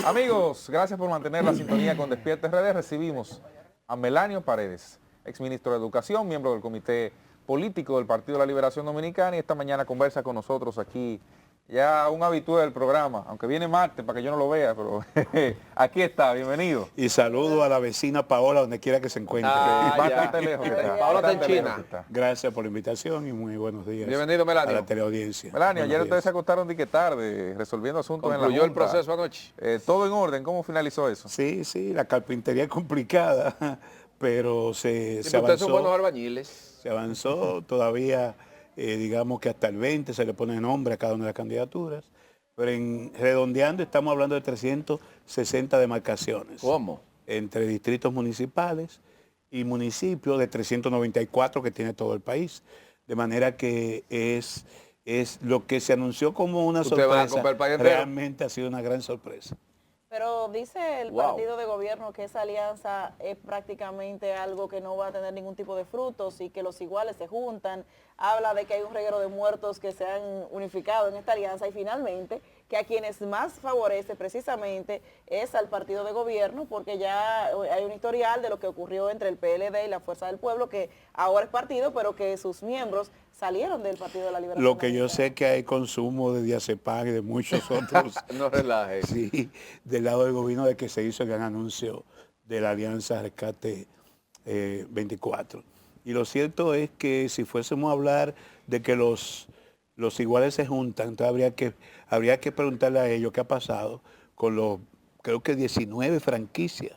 Amigos, gracias por mantener la sintonía con Despierta RD. Recibimos a Melanio Paredes, exministro de Educación, miembro del Comité Político del Partido de la Liberación Dominicana, y esta mañana conversa con nosotros aquí, ya un habitué del programa, aunque viene martes para que yo no lo vea, pero aquí está, bienvenido. Y saludo a la vecina Paola, donde quiera que se encuentre. Bastante lejos que está. Paola está en Bastante lejos China. que está. Gracias por la invitación y muy buenos días. Bienvenido, Melanio. A la teleaudiencia. Melanio, Buenos ayer ustedes días. se acostaron de que tarde, resolviendo asuntos en la Concluyó el Junta. proceso anoche. Todo en orden, ¿cómo finalizó eso? Sí, la carpintería es complicada, pero se Ustedes son buenos avanzó. albañiles. Se avanzó todavía, digamos que hasta el 20 se le pone nombre a cada una de las candidaturas. Pero redondeando estamos hablando de 360 demarcaciones. ¿Cómo? Entre distritos municipales y municipios de 394 que tiene todo el país. De manera que es lo que se anunció como una ¿Usted va a sorpresa. comprar el país entero? Realmente ha sido una gran sorpresa. Pero dice el partido de gobierno que esa alianza es prácticamente algo que no va a tener ningún tipo de frutos y que los iguales se juntan. Habla de que hay un reguero de muertos que se han unificado en esta alianza y finalmente que a quienes más favorece precisamente es al partido de gobierno, porque ya hay un historial de lo que ocurrió entre el PLD y la Fuerza del Pueblo, que ahora es partido, pero que sus miembros salieron del Partido de la Liberación. Lo que yo sé que hay consumo de diazepam y de muchos otros. No relaje. Sí, del lado del gobierno, de que se hizo el gran anuncio de la Alianza Rescate 24. Y lo cierto es que si fuésemos a hablar de que los iguales se juntan, entonces habría que preguntarle a ellos qué ha pasado con los, creo que 19 franquicias.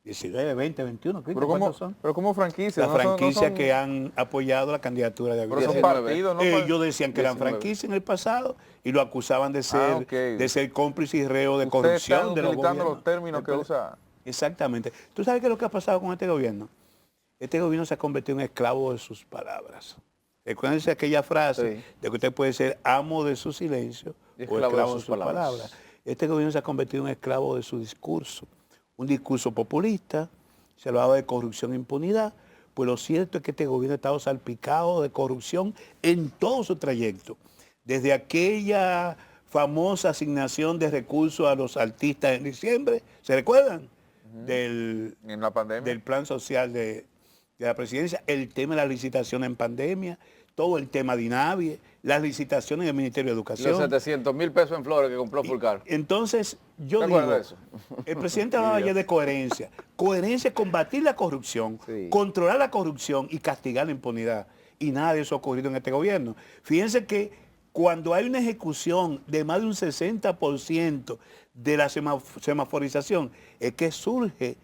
19, 20, 21, Pero ¿cuántos son? como franquicia. Las franquicias que han apoyado la candidatura de Pero Abinader. son partidos, ¿no? Ellos decían que eran 19. franquicias en el pasado y lo acusaban de ser, ok. de ser cómplice y reo de Usted corrupción está de los utilizando gobiernos. los términos que usa. Exactamente. ¿Tú sabes qué es lo que ha pasado con este gobierno? Este gobierno se ha convertido en esclavo de sus palabras. Recuérdense aquella frase Sí. de que usted puede ser amo de su silencio o esclavo de sus palabras. Este gobierno se ha convertido en esclavo de su discurso. Un discurso populista, se hablaba de corrupción e impunidad, pues lo cierto es que este gobierno ha estado salpicado de corrupción en todo su trayecto. Desde aquella famosa asignación de recursos a los artistas en diciembre, ¿se recuerdan? En la pandemia. Del plan social de la presidencia, el tema de la licitación en pandemia, todo el tema de INAVIE, las licitaciones del Ministerio de Educación. Los 700,000 pesos en flores que compró Fulcar. Entonces, yo ¿Te digo, acuerdas de eso? el presidente hablaba ayer de coherencia. Coherencia es combatir la corrupción, Sí. controlar la corrupción y castigar la impunidad. Y nada de eso ha ocurrido en este gobierno. Fíjense que cuando hay una ejecución de más de un 60% de la semaforización, es que surge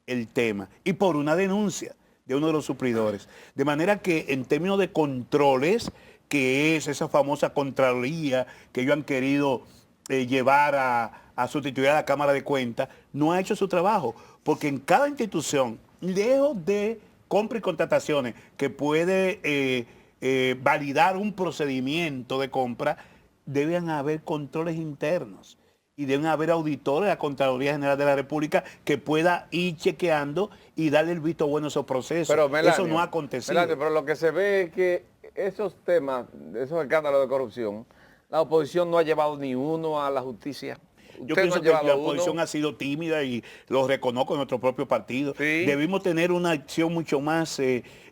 el tema. Y por una denuncia de uno de los suplidores. De manera que en términos de controles, que es esa famosa Contraloría que ellos han querido llevar a sustituir a la Cámara de Cuentas, no ha hecho su trabajo. Porque en cada institución, lejos de compra y contrataciones que puede validar un procedimiento de compra, deben haber controles internos. Y deben haber auditores de la Contraloría General de la República que pueda ir chequeando y darle el visto bueno a esos procesos. Pero, Melanio, eso no ha acontecido. Melanio, pero lo que se ve es que esos temas, esos escándalos de corrupción, la oposición no ha llevado ni uno a la justicia. Yo Ustedes no pienso han que llevado la uno. oposición ha sido tímida y lo reconozco en nuestro propio partido. Sí. Debimos tener una acción mucho más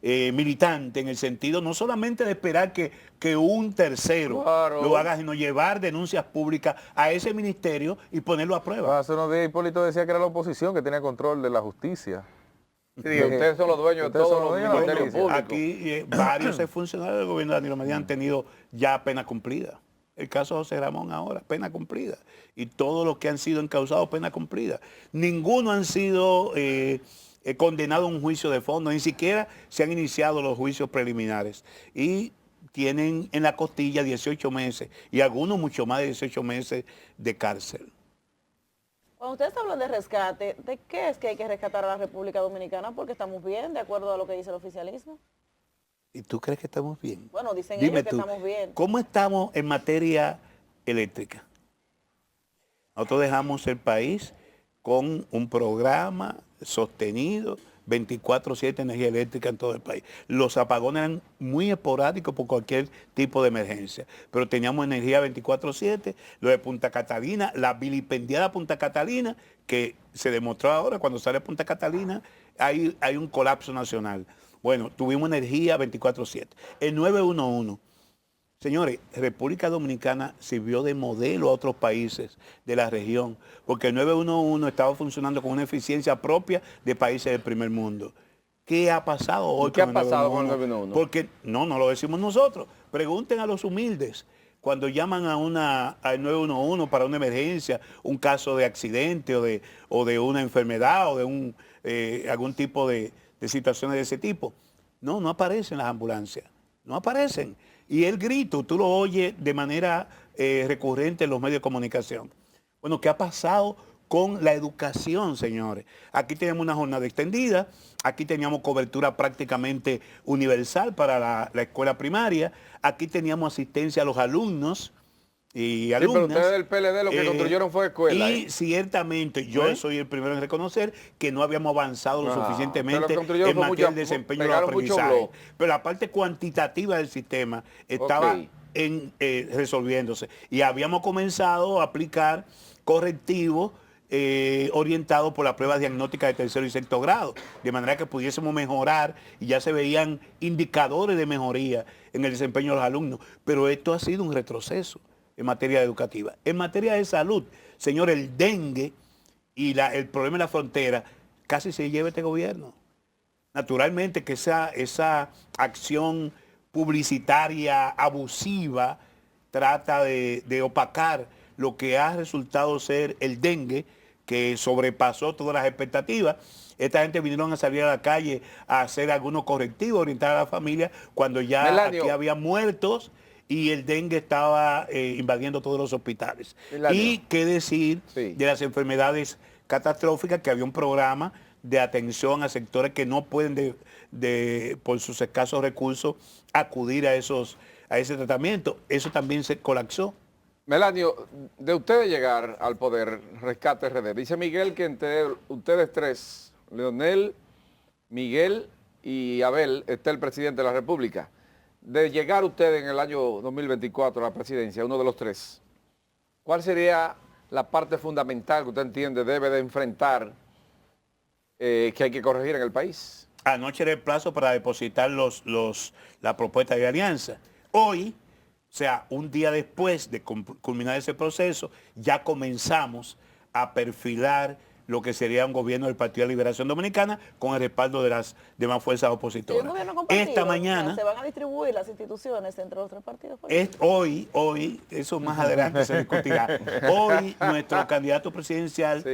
militante en el sentido no solamente de esperar que un tercero Claro. lo haga, sino llevar denuncias públicas a ese ministerio y ponerlo a prueba. Hace unos días Hipólito decía que era la oposición que tenía control de la justicia. Sí, digo, ustedes son los dueños de Ustedes son todos los los dueños de la ministerios justicia. públicos. Aquí varios funcionarios del gobierno de Danilo Medina han tenido ya pena cumplida. El caso de José Ramón ahora, pena cumplida. Y todos los que han sido encausados, pena cumplida. Ninguno han sido condenados a un juicio de fondo, ni siquiera se han iniciado los juicios preliminares. Y tienen en la costilla 18 meses y algunos mucho más de 18 meses de cárcel. Cuando ustedes hablan de rescate, ¿de qué es que hay que rescatar a la República Dominicana? Porque estamos bien, de acuerdo a lo que dice el oficialismo. ¿Y tú crees que estamos bien? Bueno, dicen Dime ellos que tú, estamos bien. ¿cómo estamos en materia eléctrica? Nosotros dejamos el país con un programa sostenido 24/7 energía eléctrica en todo el país. Los apagones eran muy esporádicos por cualquier tipo de emergencia, pero teníamos energía 24/7. Lo de Punta Catalina, la vilipendiada Punta Catalina, que se demostró ahora cuando sale Punta Catalina, hay un colapso nacional. Bueno, tuvimos energía 24/7. El 911. Señores, República Dominicana sirvió de modelo a otros países de la región, porque el 911 estaba funcionando con una eficiencia propia de países del primer mundo. ¿Qué ha pasado hoy ¿Qué ha pasado con el 911? Porque no lo decimos nosotros. Pregunten a los humildes. Cuando llaman al 911 para una emergencia, un caso de accidente o de una enfermedad o de algún tipo de situaciones de ese tipo, no aparecen las ambulancias, no aparecen. Y el grito, tú lo oyes de manera recurrente en los medios de comunicación. Bueno, ¿qué ha pasado con la educación, señores? Aquí tenemos una jornada extendida, aquí teníamos cobertura prácticamente universal para la escuela primaria, aquí teníamos asistencia a los alumnos y alumnas. Sí, pero ustedes del PLD lo que construyeron fue escuela. Y ciertamente yo soy el primero en reconocer que no habíamos avanzado lo suficientemente en materia del desempeño de los aprendizajes. Pero la parte cuantitativa del sistema estaba resolviéndose. Y habíamos comenzado a aplicar correctivos orientados por la prueba diagnóstica de tercero y sexto grado, de manera que pudiésemos mejorar y ya se veían indicadores de mejoría en el desempeño de los alumnos. Pero esto ha sido un retroceso en materia educativa. En materia de salud, señor, el dengue y el problema en la frontera casi se lleva este gobierno. Naturalmente que esa acción publicitaria abusiva trata de opacar lo que ha resultado ser el dengue, que sobrepasó todas las expectativas. Esta gente vinieron a salir a la calle a hacer algunos correctivos, orientar a la familia, cuando ya Melanio, aquí había muertos y el dengue estaba invadiendo todos los hospitales. Melanio. Y qué decir de las enfermedades catastróficas, que había un programa de atención a sectores que no pueden, por sus escasos recursos, acudir a ese tratamiento. Eso también se colapsó. Melanio, de ustedes llegar al poder, Rescate RD, dice Miguel que entre ustedes tres, Leonel, Miguel y Abel, está el presidente de la República. De llegar usted en el año 2024 a la presidencia, uno de los tres, ¿cuál sería la parte fundamental que usted entiende debe de enfrentar que hay que corregir en el país? Anoche era el plazo para depositar la propuesta de alianza. Hoy, o sea, un día después de culminar ese proceso, ya comenzamos a perfilar lo que sería un gobierno del Partido de Liberación Dominicana con el respaldo de las demás fuerzas opositoras. ¿Y un gobierno compartido? Esta mañana... ¿Se van a distribuir las instituciones entre los tres partidos? Hoy, eso más adelante se discutirá. Hoy nuestro candidato presidencial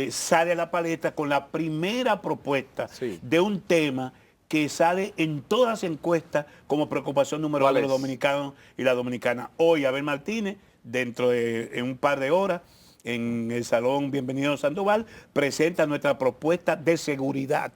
sale a la palestra con la primera propuesta de un tema que sale en todas las encuestas como preocupación número 1 de los dominicanos y la dominicana. Hoy Abel Martínez, en un par de horas, en el Salón Bienvenido Sandoval, presenta nuestra propuesta de seguridad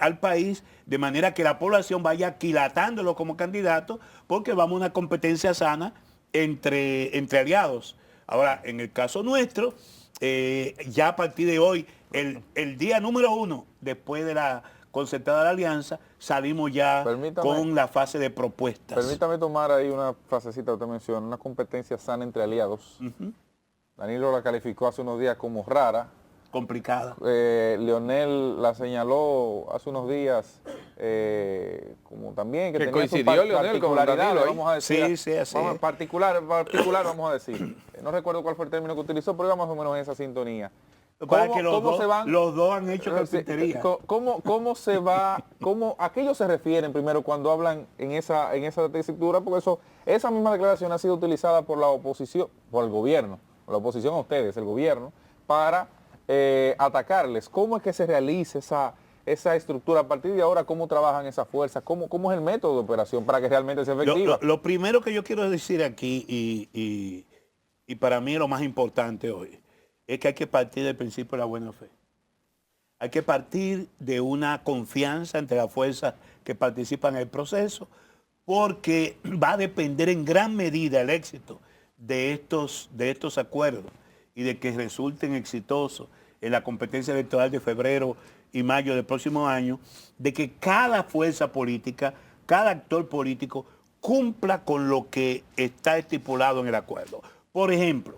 al país, de manera que la población vaya aquilatándolo como candidato, porque vamos a una competencia sana entre aliados. Ahora, en el caso nuestro, ya a partir de hoy, el día número 1, después de la concertada de la alianza, salimos ya con la fase de propuestas. Permítame tomar ahí una frasecita que usted menciona, una competencia sana entre aliados. Danilo la calificó hace unos días como rara. Complicada. Leonel la señaló hace unos días como también que tenía coincidió Leonel con Danilo, vamos a decir. Sí, así es. Particular vamos a decir. No recuerdo cuál fue el término que utilizó, pero iba más o menos en esa sintonía. Los dos han hecho carpintería. ¿Cómo se va? ¿A qué ellos se refieren primero cuando hablan en esa tesitura? Porque esa misma declaración ha sido utilizada por la oposición, por el gobierno, por la oposición a ustedes, el gobierno, para atacarles. ¿Cómo es que se realiza esa estructura a partir de ahora? ¿Cómo trabajan esas fuerzas? ¿Cómo es el método de operación para que realmente sea efectiva? Lo primero que yo quiero decir aquí, y para mí lo más importante hoy, es que hay que partir del principio de la buena fe. Hay que partir de una confianza entre las fuerzas que participan en el proceso, porque va a depender en gran medida el éxito de estos acuerdos y de que resulten exitosos en la competencia electoral de febrero y mayo del próximo año, de que cada fuerza política, cada actor político cumpla con lo que está estipulado en el acuerdo. Por ejemplo,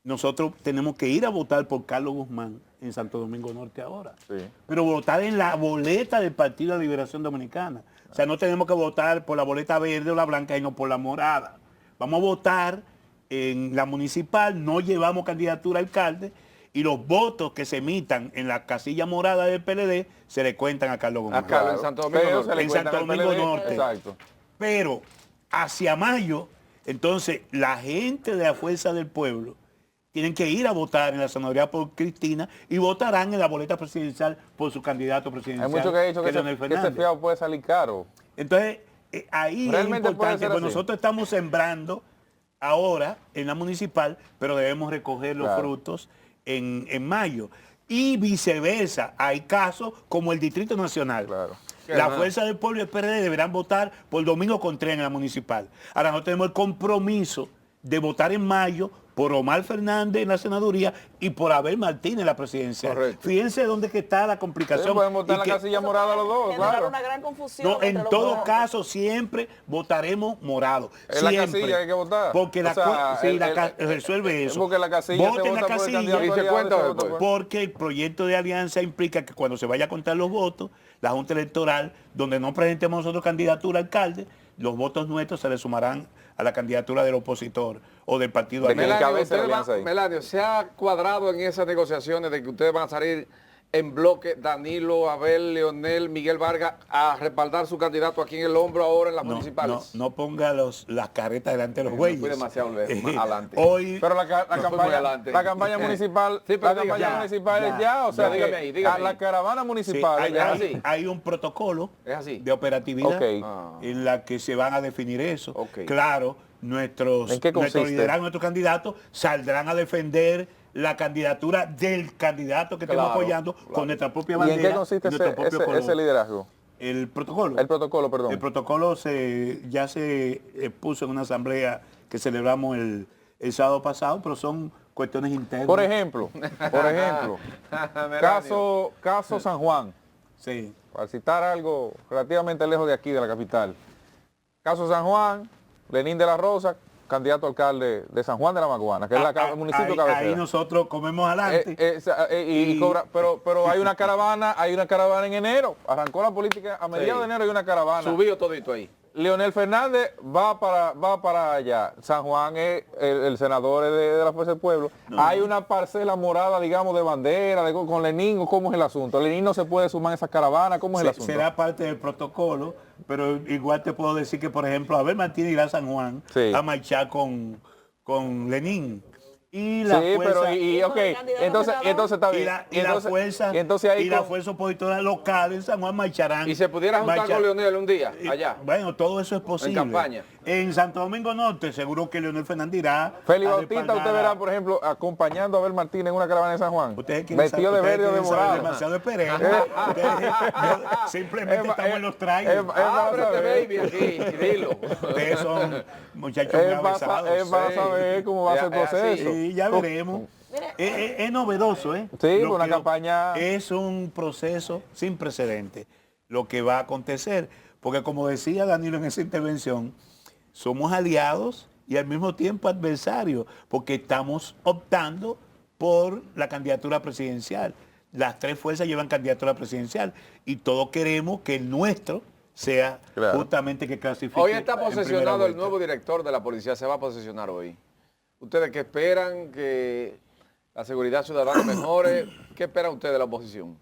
nosotros tenemos que ir a votar por Carlos Guzmán en Santo Domingo Norte ahora. Sí. Pero votar en la boleta del Partido de Liberación Dominicana. O sea, no tenemos que votar por la boleta verde o la blanca, sino por la morada. Vamos a votar en la municipal, no llevamos candidatura a alcalde y los votos que se emitan en la casilla morada del PLD se le cuentan a Carlos Guzmán. A Carlos en Santo Domingo Pero Norte. se le En cuentan Santo al Domingo PLD. Norte. Exacto. Pero hacia mayo, entonces la gente de la Fuerza del Pueblo tienen que ir a votar en la senaduría por Cristina y votarán en la boleta presidencial por su candidato presidencial. Hay muchos que han dicho que es Leonel ese Fernández. fiado puede salir caro. Entonces, ahí es Realmente puede importante, ser porque así. nosotros estamos sembrando ahora en la municipal, pero debemos recoger los Claro. frutos en mayo. Y viceversa, hay casos como el Distrito Nacional. Claro. La Ajá. Fuerza del Pueblo y el PRD deberán votar por Domingo Contreras en la municipal. Ahora no tenemos el compromiso de votar en mayo por Omar Fernández en la senaduría y por Abel Martínez en la presidencial. Correcto. Fíjense dónde que está la Sí, complicación. pueden votar Y en la que- casilla morada los dos, Generar claro. una gran confusión. no, entre en los todo votantes. caso siempre votaremos morado. Es la Siempre. casilla que hay que votar. Porque O sea, resuelve eso. Porque la casilla Voten se la vota por el casilla candidato y se aliado, cuenta vota después. por- porque el proyecto de alianza implica que cuando se vaya a contar los votos, la Junta Electoral, donde no presentemos nosotros candidatura a alcalde, los votos nuestros se le sumarán a la candidatura del opositor o del partido De que aliado. encabece la ustedes alianza ahí. Melanio, ¿se ha cuadrado en esas negociaciones de que ustedes van a salir en bloque, Danilo, Abel, Leonel, Miguel Vargas, a respaldar su candidato aquí en el hombro ahora en las No, municipales? no ponga las carretas delante de los Me bueyes. fui demasiado lejos, más adelante. Hoy, Pero la No fue muy campaña, adelante. la campaña municipal, Sí, pero la dígame, campaña ya, municipal es ya, o sea, dígame que ahí, dígame la ahí. caravana sí, municipal hay, es ya. así. hay un protocolo Es así. de operatividad Ok. Ah. en la que se van a definir eso. Ok. Claro, nuestro ¿En qué consiste? liderazgo, nuestros candidatos saldrán a defender la candidatura del candidato que estemos Claro, apoyando claro. con nuestra propia ¿Y bandera. en qué consiste y nuestro propio color. ese liderazgo? El protocolo. El protocolo, perdón. El protocolo ya se puso en una asamblea que celebramos el sábado pasado, pero son cuestiones internas. Por ejemplo, caso San Juan, Sí. para citar algo relativamente lejos de aquí, de la capital. Caso San Juan, Lenín de la Rosa, candidato a alcalde de San Juan de la Maguana, que es el municipio ahí, cabecera. ahí nosotros comemos adelante. Y cobra, pero hay una caravana en enero. Arrancó la política a mediados de enero, hay una caravana. Subió todito ahí. Leonel Fernández va para allá. San Juan es el senador de la Fuerza del Pueblo. Hay una parcela morada, digamos, de bandera, con Lenín, ¿o cómo es el asunto? Lenín no se puede sumar a esa caravana, ¿cómo es el asunto? Será parte del protocolo, pero igual te puedo decir que, por ejemplo, Abel Martínez irá a San Juan Sí. a marchar con Lenín. Y la Sí, fuerza, pero ok, entonces está y bien. la fuerza, y entonces ahí y la fuerza opositora local en San Juan marcharán. Y se pudiera juntar con Leonel un día, allá. Bueno, todo eso es posible. campaña. En Santo Domingo Norte, seguro que Leonel Fernández irá. Félix a Bautista, respaldar usted verá, por ejemplo, acompañando a Abel Martínez en una caravana de San Juan. Ustedes quieren Vestido saber- de verde o de ustedes quieren saber morado. demasiado de Pereira. Ustedes- simplemente estamos en los trailers. Ábrete, baby, aquí, y dilo. Ustedes son muchachos muy Es avanzados. para sí. saber cómo va a ser el Es así. proceso. Sí, ya veremos. Mire, Es novedoso, ¿eh? Sí, Lo una que- campaña- Es un proceso sin precedentes lo que va a acontecer. Porque como decía Danilo en esa intervención, somos aliados y al mismo tiempo adversarios, porque estamos optando por la candidatura presidencial. Las tres fuerzas llevan candidatura presidencial y todos queremos que el nuestro sea Claro. justamente que clasifique. Hoy está en primera posesionado el vuelta. nuevo director de la policía, se va a posesionar hoy. ¿Ustedes qué esperan? ¿Que la seguridad ciudadana mejore? ¿Qué esperan ustedes de la oposición?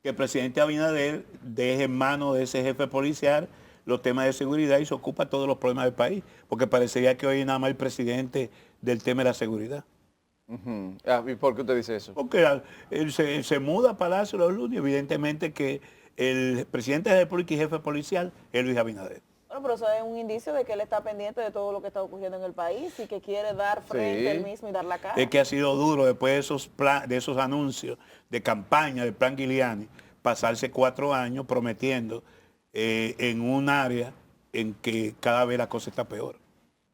Que el presidente Abinader deje en manos de ese jefe policial los temas de seguridad y se ocupa todos los problemas del país, porque parecería que hoy es nada más el presidente del tema de la seguridad. Ujú. ¿Y por qué usted dice eso? Porque él se muda a Palacio los lunes, evidentemente que el presidente de la República y jefe policial es Luis Abinader. bueno, pero eso es un indicio de que él está pendiente de todo lo que está ocurriendo en el país y que quiere dar frente Sí. él mismo y dar la cara. Es que ha sido duro después de esos anuncios de campaña del plan Giuliani, pasarse 4 años prometiendo en un área en que cada vez la cosa está peor.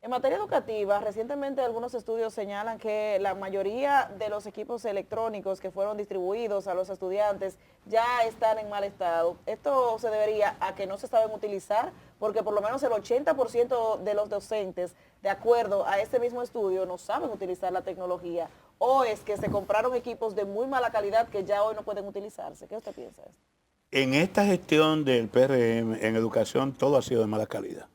En materia educativa, recientemente algunos estudios señalan que la mayoría de los equipos electrónicos que fueron distribuidos a los estudiantes ya están en mal estado. Esto se debería a que no se saben utilizar, porque por lo menos el 80% de los docentes, de acuerdo a este mismo estudio, no saben utilizar la tecnología. O es que se compraron equipos de muy mala calidad que ya hoy no pueden utilizarse. ¿Qué usted piensa de esto? En esta gestión del PRM en educación todo ha sido de mala calidad.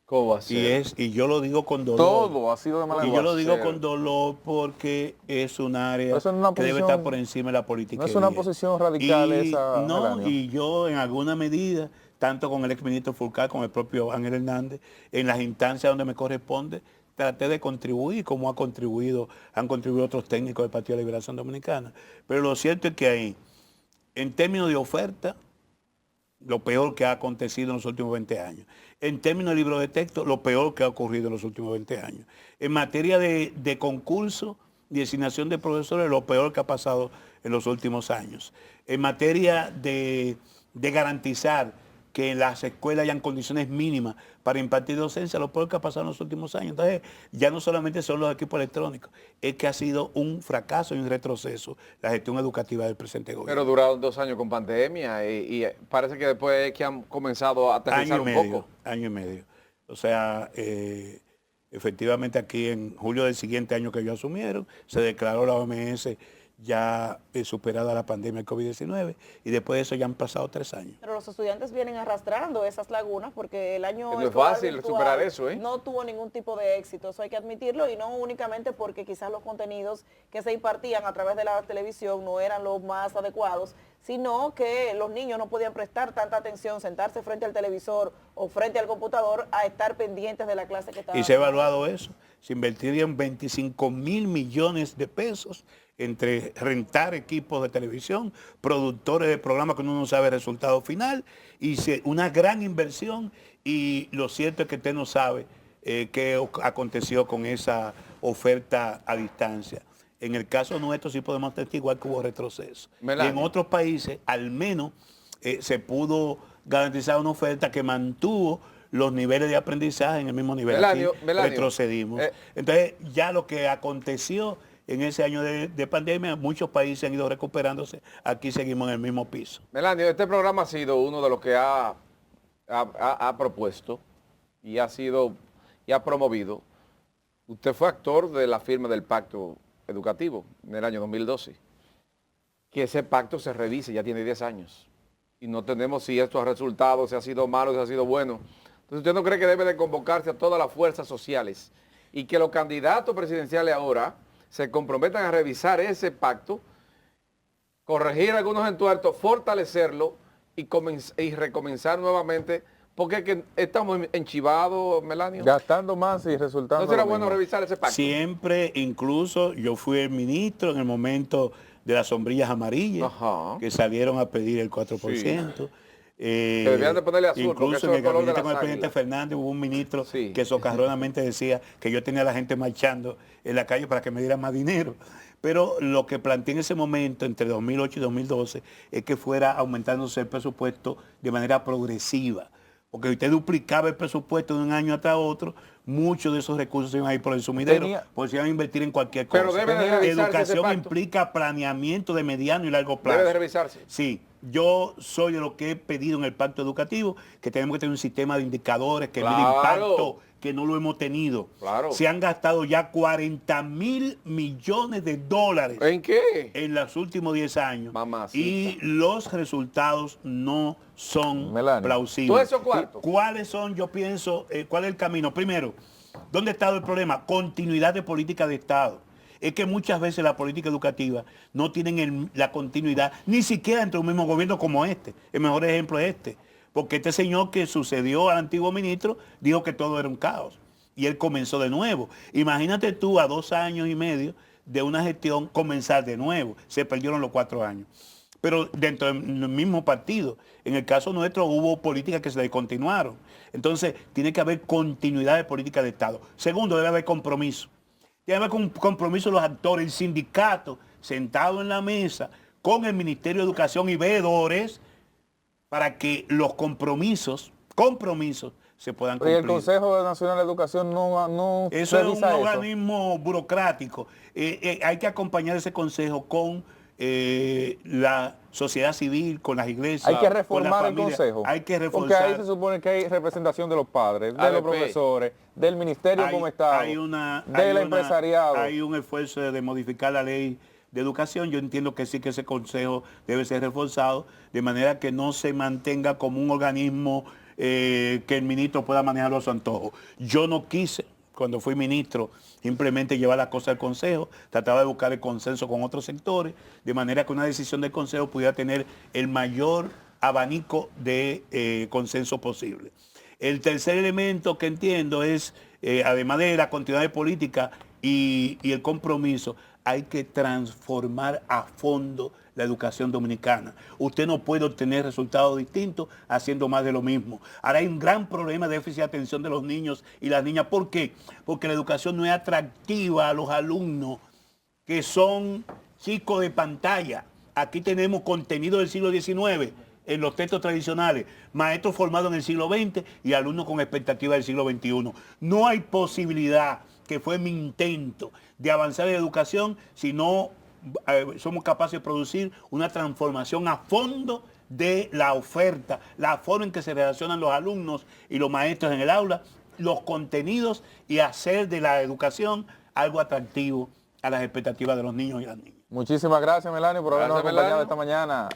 ¿Cómo va a ser? Y yo lo digo con dolor. Todo ha sido de mala Y calidad. yo lo digo con dolor porque es un área Eso no es una que debe posición- estar por encima de la política. No es una posición radical y, esa, no, Melanio. y yo en alguna medida, tanto con el exministro Fulcar, con el propio Ángel Hernández, en las instancias donde me corresponde, traté de contribuir como han contribuido otros técnicos del Partido de la Liberación Dominicana. Pero lo cierto es que ahí, en términos de oferta, lo peor que ha acontecido en los últimos 20 años. En términos de libros de texto, lo peor que ha ocurrido en los últimos 20 años. En materia de concurso y designación de profesores, lo peor que ha pasado en los últimos años. En materia de garantizar que en las escuelas hayan condiciones mínimas para impartir docencia, lo peor que ha pasado en los últimos años. Entonces, ya no solamente son los equipos electrónicos, es que ha sido un fracaso y un retroceso la gestión educativa del presente gobierno. Pero duraron 2 años con pandemia y parece que después es que han comenzado a aterrizar un poco. Año y medio. O sea, efectivamente aquí en julio del siguiente año que ellos asumieron, se declaró la OMS ya superada la pandemia del COVID-19 y después de eso ya han pasado 3 años. Pero los estudiantes vienen arrastrando esas lagunas porque el año No es escolar fácil virtual superar eso, ¿eh? no tuvo ningún tipo de éxito, eso hay que admitirlo, y no únicamente porque quizás los contenidos que se impartían a través de la televisión no eran los más adecuados, sino que los niños no podían prestar tanta atención, sentarse frente al televisor o frente al computador a estar pendientes de la clase que estaban. Y se ha evaluado eso, se invertirían 25 mil millones de pesos entre rentar equipos de televisión, productores de programas que uno no sabe el resultado final, y una gran inversión, y lo cierto es que usted no sabe qué aconteció con esa oferta a distancia. En el caso nuestro sí podemos atestiguar que hubo retroceso. Melanio. Y en otros países al menos se pudo garantizar una oferta que mantuvo los niveles de aprendizaje en el mismo nivel. Melanio, Aquí Melanio, retrocedimos. Entonces ya lo que aconteció en ese año de pandemia, muchos países han ido recuperándose, aquí seguimos en el mismo piso. Melanio, este programa ha sido uno de los que ha propuesto y ha promovido. Usted fue actor de la firma del Pacto Educativo en el año 2012. Que ese pacto se revise, ya tiene 10 años. Y no tenemos si esto ha resultado, si ha sido malo, si ha sido bueno. Entonces, ¿usted no cree que debe de convocarse a todas las fuerzas sociales y que los candidatos presidenciales ahora se comprometan a revisar ese pacto, corregir algunos entuertos, fortalecerlo y recomenzar nuevamente? Porque es que estamos enchivados, Melanio. Gastando más y resultando. ¿No será lo bueno mismo? revisar ese pacto? Siempre, incluso yo fui el ministro en el momento de las sombrillas amarillas, Ajá. que salieron a pedir el 4%. Que debían de ponerle azul, porque incluso eso en es el el color de gabinete con el las presidente águilas. Fernández hubo un ministro Sí. que socarronamente decía que yo tenía a la gente marchando en la calle para que me dieran más dinero. Pero lo que planteé en ese momento, entre 2008 y 2012, es que fuera aumentándose el presupuesto de manera progresiva. Porque si usted duplicaba el presupuesto de un año hasta otro, muchos de esos recursos se iban a ir por el sumidero, porque se iban a invertir en cualquier cosa. Pero debe de revisarse ese Educación pacto. implica planeamiento de mediano y largo plazo. Debe de revisarse. Sí, yo soy de lo que he pedido en el pacto educativo, que tenemos que tener un sistema de indicadores que mide Claro. impacto, que no lo hemos tenido. Claro. Se han gastado ya 40.000 millones de dólares ¿En qué? en los últimos 10 años. Mamacita. Y los resultados no son Melanio. plausibles. ¿Todo eso cuarto? ¿Cuáles son, yo pienso, cuál es el camino? Primero, ¿dónde ha estado el problema? Continuidad de política de Estado. Es que muchas veces la política educativa no tienen la continuidad, ni siquiera entre un mismo gobierno como este. El mejor ejemplo es este. Porque este señor que sucedió al antiguo ministro dijo que todo era un caos. Y él comenzó de nuevo. Imagínate tú a 2 años y medio de una gestión comenzar de nuevo. Se perdieron los 4 años. Pero dentro del mismo partido, en el caso nuestro hubo políticas que se descontinuaron. Entonces tiene que haber continuidad de política de Estado. Segundo, debe haber compromiso. Debe haber un compromiso de los actores, el sindicato, sentado en la mesa con el Ministerio de Educación y veedores para que los compromisos se puedan ¿Y cumplir. el Consejo Nacional de Educación no Eso es un revisa eso? organismo burocrático. Hay que acompañar ese consejo con la sociedad civil, con las iglesias. Hay que con la reformar el familia. consejo. Hay que reforzar. Porque ahí se supone que hay representación de los padres, de los ADP. profesores, del ministerio como Estado, del empresariado. Hay un esfuerzo de modificar la ley de educación. Yo entiendo que sí, que ese consejo debe ser reforzado, de manera que no se mantenga como un organismo que el ministro pueda manejar a su antojo. Yo no quise, cuando fui ministro, simplemente llevar las cosas al Consejo, trataba de buscar el consenso con otros sectores, de manera que una decisión del Consejo pudiera tener el mayor abanico de consenso posible. El tercer elemento que entiendo es, además de la continuidad de política y el compromiso, hay que transformar a fondo la educación dominicana. Usted no puede obtener resultados distintos haciendo más de lo mismo. Ahora hay un gran problema de déficit de atención de los niños y las niñas. ¿Por qué? Porque la educación no es atractiva a los alumnos que son chicos de pantalla. Aquí tenemos contenido del siglo XIX en los textos tradicionales, maestros formados en el siglo XX y alumnos con expectativa del siglo XXI. No hay posibilidad, que fue mi intento, de avanzar en educación si no somos capaces de producir una transformación a fondo de la oferta, la forma en que se relacionan los alumnos y los maestros en el aula, los contenidos, y hacer de la educación algo atractivo a las expectativas de los niños y las niñas. Muchísimas gracias, Melanio, por habernos Gracias, acompañado Melanio. esta mañana.